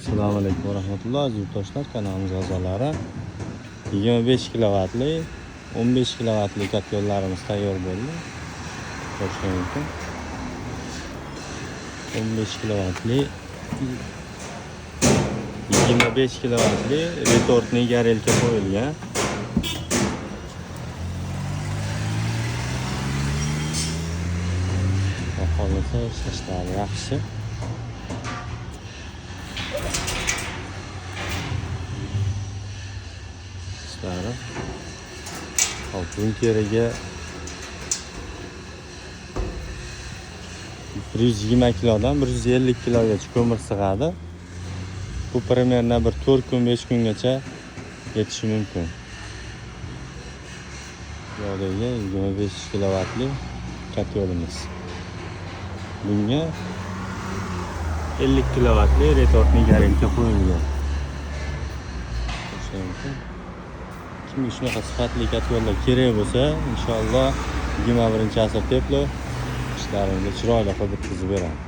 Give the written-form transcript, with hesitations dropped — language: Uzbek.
Assalomu alaykum va rahmatulloh aziz yurtdoshlar, kanalimiz a'zolari. 25 kilovatli 15 kilovatli kotyollarimiz tayyor bo'ldi. Ko'rishingiz mumkin. 15 kilovatli 25 kilovatli retortli garelka qo'yilgan. Xohlasa ishlashlari yaxshi. Bunkeriga 120 kilodan 150 kilogacha ko'mir sig'adi. Bu примерно bir 4 kun 5 kungacha yetishi mumkin. Yo'liga 25 kilovatli kotyolimiz. Bunga 50 kilovatli retortli garelka qo'yilgan. Kimga shunaqa sifatli kotyollar kerak bo'lsa, inshaalloh 21-asr teplo ishlaringizni chiroyli qilib bitkazib beradi.